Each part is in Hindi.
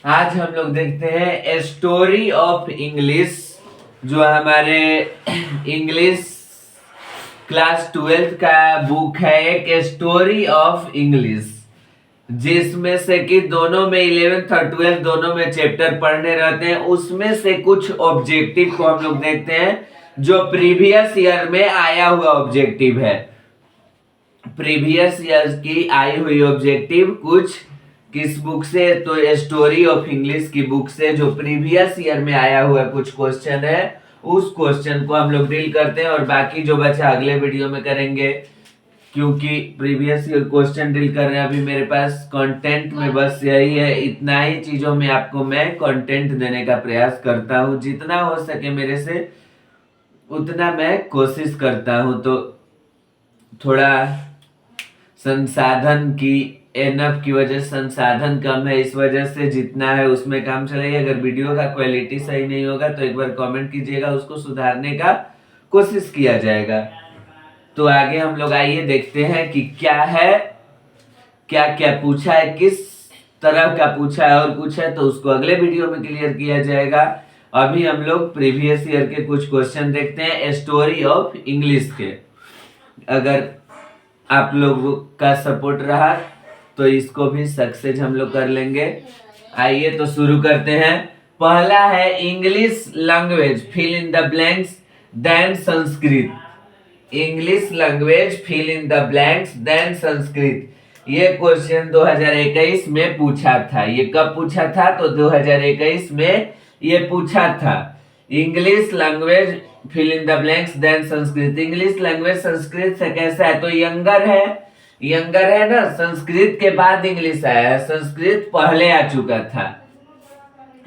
आज हम लोग देखते हैं ए स्टोरी ऑफ इंग्लिश, जो हमारे इंग्लिश क्लास 12th का बुक है। एक स्टोरी ऑफ इंग्लिश, जिसमें से कि दोनों में 11th और 12th दोनों में चैप्टर पढ़ने रहते हैं। उसमें से कुछ ऑब्जेक्टिव को हम लोग देखते हैं जो प्रीवियस ईयर में आया हुआ ऑब्जेक्टिव है। प्रीवियस ईयर की आई हुई ऑब्जेक्टिव कुछ किस बुक से, तो स्टोरी ऑफ इंग्लिश की बुक से, जो प्रीवियस ईयर में आया हुआ कुछ क्वेश्चन है, उस क्वेश्चन को हम लोग डील करते हैं और बाकी जो बचा अगले वीडियो में करेंगे। क्योंकि प्रीवियस ईयर क्वेश्चन डील कर रहे हैं अभी मेरे पास कंटेंट में, बस यही है, इतना ही चीजों में आपको मैं कंटेंट देने का प्रयास करता हूं, जितना हो सके मेरे से उतना मैं कोशिश करता हूं। तो थोड़ा संसाधन की एनफ की वजह से संसाधन कम है, इस वजह से जितना है उसमें काम चलाइए। अगर वीडियो का क्वालिटी सही नहीं होगा तो एक बार कमेंट कीजिएगा, उसको सुधारने का कोशिश किया जाएगा। तो आगे हम लोग आइए देखते हैं कि क्या है, क्या क्या पूछा है, किस तरह का पूछा है, और पूछा है तो उसको अगले वीडियो में क्लियर किया जाएगा। अभी हम लोग प्रीवियस ईयर के कुछ क्वेश्चन देखते हैं स्टोरी ऑफ इंग्लिश के। अगर आप लोगों का सपोर्ट रहा तो इसको भी सक्सेस हम लोग कर लेंगे। आइए तो शुरू करते हैं। पहला है English language fill in the blanks then Sanskrit. English language fill in the blanks then Sanskrit, ये क्वेश्चन 2021 में पूछा था। ये कब पूछा था? तो 2021 में ये पूछा था। English language fill in the blanks then Sanskrit. English language Sanskrit से कैसा है? तो यंगर है ना। संस्कृत के बाद इंग्लिश आया है, संस्कृत पहले आ चुका था।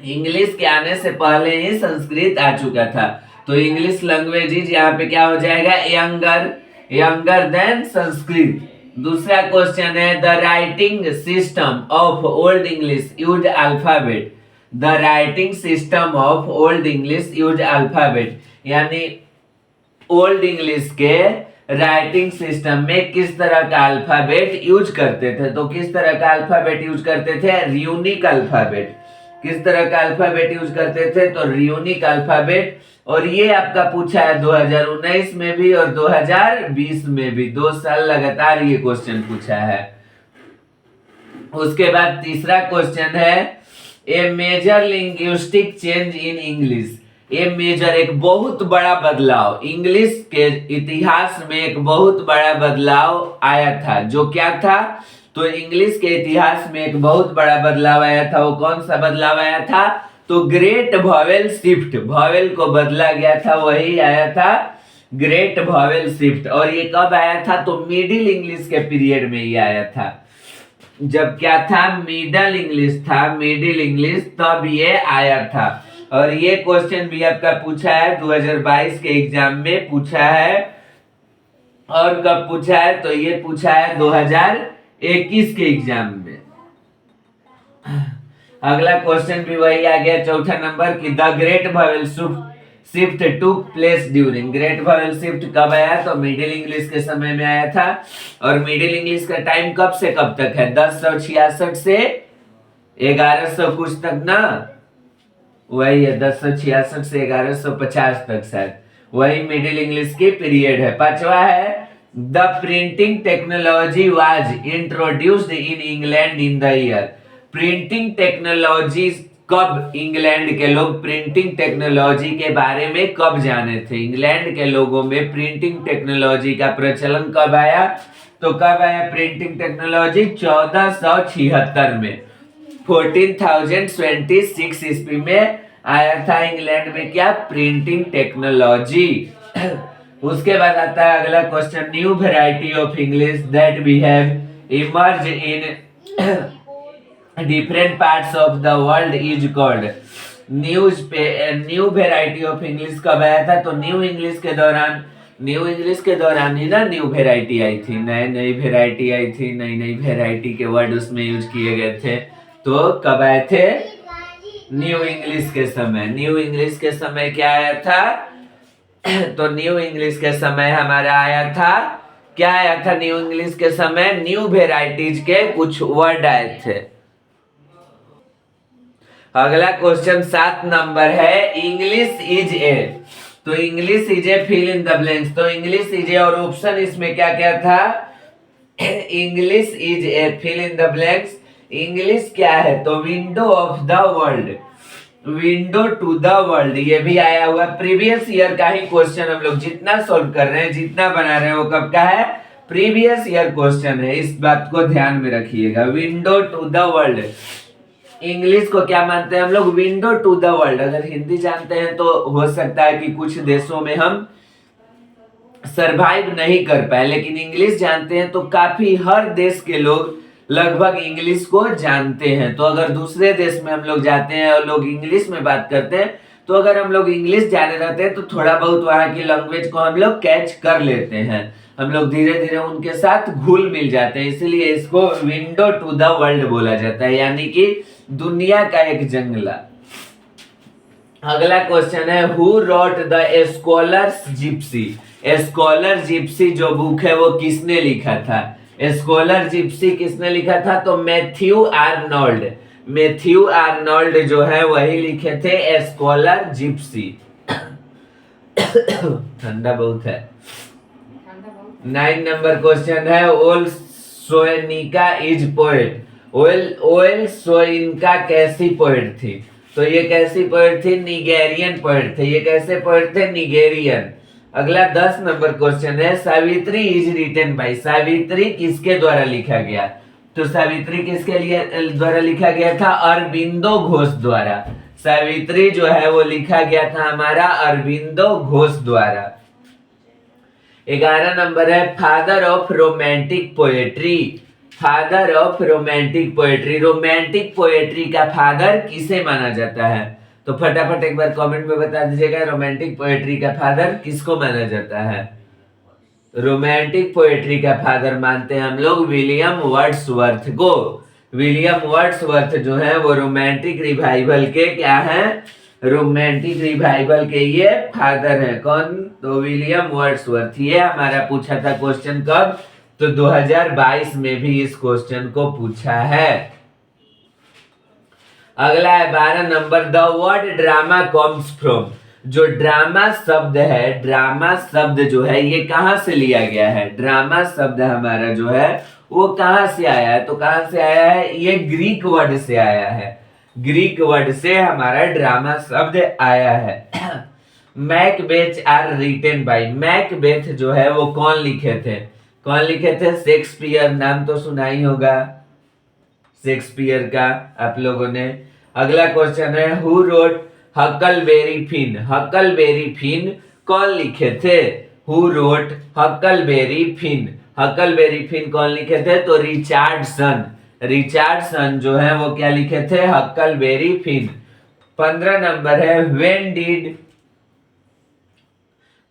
इंग्लिश के आने से पहले ही संस्कृत आ चुका था। तो इंग्लिश लैंग्वेज यहाँ पे क्या हो जाएगा? Younger than Sanskrit. दूसरा क्वेश्चन है the writing system of old English use alphabet. The writing system of old English use alphabet, यानी ओल्ड इंग्लिश के राइटिंग सिस्टम में किस तरह का अल्फाबेट यूज करते थे? तो किस तरह का अल्फाबेट यूज करते थे? र्यूनिक अल्फाबेट। किस तरह का अल्फाबेट यूज करते थे? तो र्यूनिक अल्फाबेट। और ये आपका पूछा है 2019 में भी और 2020 में भी, 2 साल लगातार ये क्वेश्चन पूछा है। उसके बाद तीसरा क्वेश्चन है a major linguistic change in English. A major, एक बहुत बड़ा बदलाव, इंग्लिश के इतिहास में एक बहुत बड़ा बदलाव आया था। जो क्या था? तो इंग्लिश के इतिहास में एक बहुत बड़ा बदलाव आया था। वो कौन सा बदलाव आया था? तो ग्रेट वॉवेल शिफ्ट, वॉवेल को बदला गया था, वही आया था ग्रेट वॉवेल शिफ्ट। और ये कब आया था? तो मिडिल इंग्लिश के पीरियड में ये आया था। जब क्या था? मिडिल इंग्लिश था, मिडिल इंग्लिश, तब ये आया था। और ये क्वेश्चन भी आपका पूछा है 2022 के एग्जाम में पूछा है। और कब पूछा है? तो ये पूछा है 2021 के एग्जाम में। अगला क्वेश्चन भी वही आ गया, चौथा नंबर की the great vowel shift took place during. Great vowel shift कब आया? तो मिडिल इंग्लिश के समय में आया था। और मिडिल इंग्लिश का टाइम कब से कब तक है? 1066 से 1100 कुछ तक ना, वही है 1066 से 1150 तक शायद, वही मिडिल इंग्लिश की पीरियड है। पांचवा है the printing technology was introduced in England in the year. Printing technology कब इंग्लैंड के लोग प्रिंटिंग टेक्नोलॉजी के बारे में कब जाने थे? इंग्लैंड के लोगों में प्रिंटिंग टेक्नोलॉजी का प्रचलन कब आया? तो कब आया प्रिंटिंग टेक्नोलॉजी? 1476 में, 1426 ईस्वी में आया था इंग्लैंड में क्या? Printing technology. उसके बाद आता है अगला question, new variety of English that we have emerge in different parts of the world is called. New variety of English कब आया था? तो न्यू इंग्लिश के दौरान ही ना न्यू वेराइटी आई थी, नई वेराइटी आई थी, नई वेराइटी के वर्ड उसमें यूज किए गए थे। तो कब आए थे? न्यू इंग्लिश के समय। न्यू इंग्लिश के समय क्या आया था? तो न्यू इंग्लिश के समय हमारा आया था, क्या आया था न्यू इंग्लिश के समय? न्यू वेराइटीज के कुछ वर्ड आए थे। अगला क्वेश्चन 7 नंबर है, इंग्लिश इज ए। तो English is a fill in the blanks. तो इंग्लिश इज ए और ऑप्शन इसमें क्या क्या था, English is a fill in the blanks. English क्या है, तो window of the world, window to the world, ये भी आया हुआ प्रीवियस ईयर का ही क्वेश्चन। हम लोग जितना सोल्व कर रहे हैं, जितना बना रहे हैं, वो कब का है, प्रीवियस ईयर क्वेश्चन है। इस बात को ध्यान में रखिएगा, window to the world. English को क्या मानते हैं हम लोग, विंडो टू द वर्ल्ड। अगर हिंदी जानते हैं तो हो सकता है कि कुछ देशों में हम सरवाइव नहीं कर पाए, लेकिन इंग्लिश जानते हैं तो काफी हर देश के लोग लगभग इंग्लिश को जानते हैं। तो अगर दूसरे देश में हम लोग जाते हैं और लोग इंग्लिश में बात करते हैं, तो अगर हम लोग इंग्लिश जाने रहते हैं तो थोड़ा बहुत वहां की लैंग्वेज को हम लोग कैच कर लेते हैं। हम लोग धीरे धीरे उनके साथ घुल मिल जाते हैं, इसलिए इसको विंडो टू द वर्ल्ड बोला जाता है, यानी कि दुनिया का एक जंगला। अगला क्वेश्चन है, who wrote the scholars Gypsy. Scholar Gypsy जो बुक है वो किसने लिखा था, स्कॉलर जिप्सी किसने लिखा था, तो मैथ्यू आर्नोल्ड। मैथ्यू आर्नोल्ड जो है वही लिखे थे स्कॉलर जिप्सी। ठंडा बहुत है। 9 नंबर क्वेश्चन है, ओल सोनिका इज पोएट। ओल सोनिका कैसी पोएट थी, तो ये कैसी पोएट थी, निगेरियन पोएट थे। ये कैसे पोएट थे, निगेरियन। अगला 10 नंबर क्वेश्चन है, Savitri is written by. Savitri किसके द्वारा लिखा गया, तो सावित्री किसके लिए द्वारा लिखा गया था, अरबिंदो घोष द्वारा। सावित्री जो है वो लिखा गया था हमारा अरबिंदो घोष द्वारा। 11 नंबर है, father of romantic poetry. Father of romantic poetry, romantic poetry का फादर किसे माना जाता है, तो फटाफट एक बार कमेंट में बता दीजिएगा, रोमांटिक पोएट्री का फादर किसको माना जाता है। रोमांटिक पोएट्री का फादर मानते हैं हम लोग विलियम वर्ड्सवर्थ को। विलियम वर्ड्सवर्थ जो है वो रोमांटिक रिवाइवल के क्या है, रोमांटिक रिवाइवल के ये फादर है। कौन, तो विलियम वर्ड्सवर्थ। ये हमारा पूछा था क्वेश्चन कब, तो 2022 में भी इस क्वेश्चन को पूछा है। अगला है 12 number, the word drama comes from. जो ड्रामा शब्द है, ड्रामा शब्द जो है ये कहां से लिया गया है, ड्रामा शब्द हमारा जो है वो कहां से आया है, तो कहां से आया है, ये ग्रीक वर्ड से आया है। ग्रीक वर्ड से हमारा ड्रामा शब्द आया है। Macbeth are written by. Macbeth जो है वो कौन लिखे थे, कौन लिखे थे, शेक्सपियर। नाम तो सुना ही होगा शेक्सपियर का आप लोगों ने। अगला क्वेश्चन है, who wrote Huckleberry Finn. Huckleberry Finn कौन लिखे थे, who wrote Huckleberry Finn. Huckleberry Finn कौन लिखे थे, तो रिचार्डसन। रिचार्डसन जो है वो क्या लिखे थे, हकलबेरी फिन। 15 नंबर है,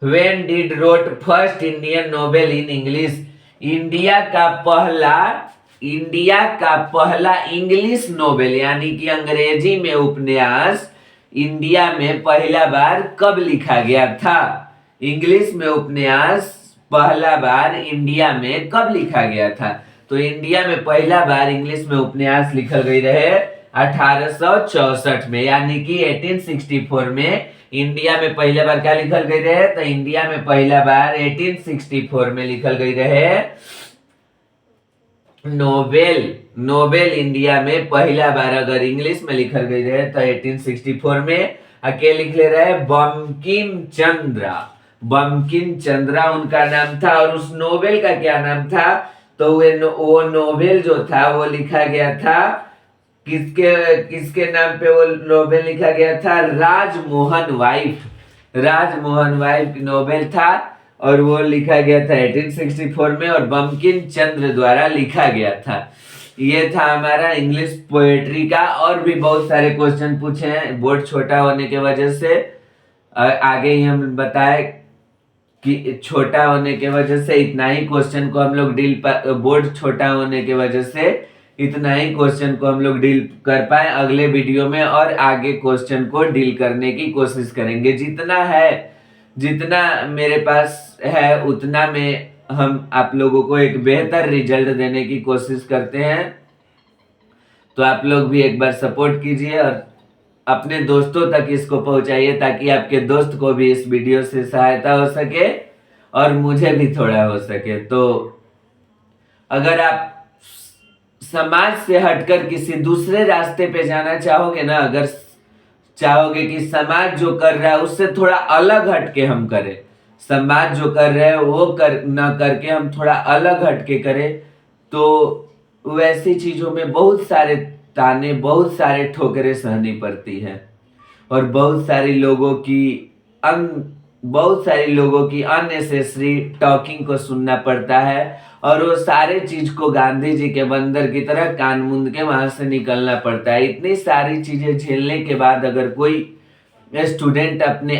when did wrote first Indian Nobel in English. India का पहला इंग्लिश नोबेल यानी कि अंग्रेजी में उपन्यास इंडिया में पहला बार कब लिखा गया था। इंग्लिश में उपन्यास पहला बार इंडिया में कब लिखा गया था, तो इंडिया में पहला बार इंग्लिश में उपन्यास लिखल गई रहे 1864 में, यानी कि 1864 में इंडिया में पहला बार क्या लिखल गई रहे, तो इंडिया में पहला बार 1864 में लिखल गई रहे नोबेल। नोबेल इंडिया में पहला बार अगर इंग्लिश में लिखल गई रहे तो 1864 में। अकेले लिख ले रहे बंकिम चंद्रा। बंकिम चंद्रा उनका नाम था, और उस नोबेल का क्या नाम था, तो वो नोबेल जो था वो लिखा गया था किसके नाम पे वो नोबेल लिखा गया था, Rajmohan wife. Rajmohan wife Nobel था और वो लिखा गया था 1864 में, और बंकिम चंद्र द्वारा लिखा गया था। ये था हमारा इंग्लिश पोएट्री का। और भी बहुत सारे क्वेश्चन पूछे हैं, बोर्ड छोटा होने के वजह से आगे ही हम बताए कि छोटा होने के वजह से इतना ही क्वेश्चन को हम लोग बोर्ड छोटा होने के वजह से इतना ही क्वेश्चन को हम लोग डील कर पाए। अगले वीडियो में और आगे क्वेश्चन को डील करने की कोशिश करेंगे। जितना मेरे पास है उतना में हम आप लोगों को एक बेहतर रिजल्ट देने की कोशिश करते हैं। तो आप लोग भी एक बार सपोर्ट कीजिए और अपने दोस्तों तक इसको पहुंचाइए ताकि आपके दोस्त को भी इस वीडियो से सहायता हो सके और मुझे भी थोड़ा हो सके। तो अगर आप समाज से हटकर किसी दूसरे रास्ते पे जाना चाहोगे ना, अगर चाहोगे कि समाज जो कर रहा है उससे थोड़ा अलग हटके हम करें, समाज जो कर रहे हैं वो कर ना करके हम थोड़ा अलग हटके करें, तो वैसी चीजों में बहुत सारे ताने, बहुत सारे ठोकरें सहनी पड़ती हैं और बहुत सारी लोगों की अननेसेसरी टॉकिंग को सुनना पड़ता है और वो सारे चीज को गांधी जी के बंदर की तरह कान मूंद के वहां से निकलना पड़ता है। इतनी सारी चीजें झेलने के बाद अगर कोई स्टूडेंट अपने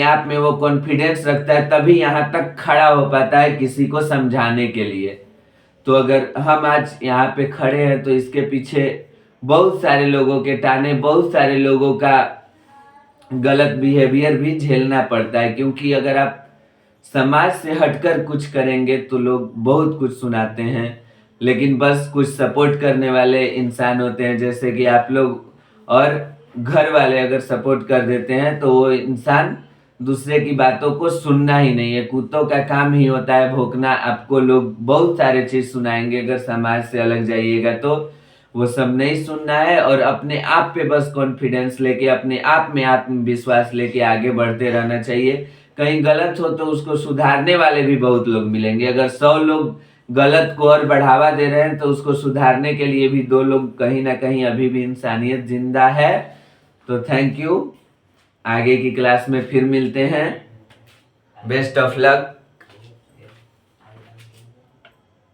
आप में वो कॉन्फिडेंस रखता है तभी यहाँ तक खड़ा हो पाता है किसी को समझाने के लिए। तो अगर हम आज यहाँ पे खड़े हैं तो इसके पीछे बहुत सारे लोगों के ताने, बहुत सारे लोगों का गलत बिहेवियर भी झेलना पड़ता है, क्योंकि अगर आप समाज से हटकर कुछ करेंगे तो लोग बहुत कुछ सुनाते हैं, लेकिन बस कुछ सपोर्ट करने वाले इंसान होते हैं जैसे कि आप लोग, और घर वाले अगर सपोर्ट कर देते हैं तो वो इंसान दूसरे की बातों को सुनना ही नहीं है। कुत्तों का काम ही होता है भौंकना। आपको लोग बहुत सारे चीज सुनाएंगे, अगर समाज से अलग जाइएगा तो वो सब नहीं सुनना है और अपने आप पे बस कॉन्फिडेंस लेके, अपने आप में आत्मविश्वास लेके आगे बढ़ते रहना चाहिए। कहीं गलत हो तो उसको सुधारने वाले भी बहुत लोग मिलेंगे। अगर 100 लोग गलत को और बढ़ावा दे रहे हैं तो उसको सुधारने के लिए भी 2 लोग कहीं ना कहीं अभी भी इंसानियत जिंदा है। तो थैंक यू, आगे की क्लास में फिर मिलते हैं। Best of luck.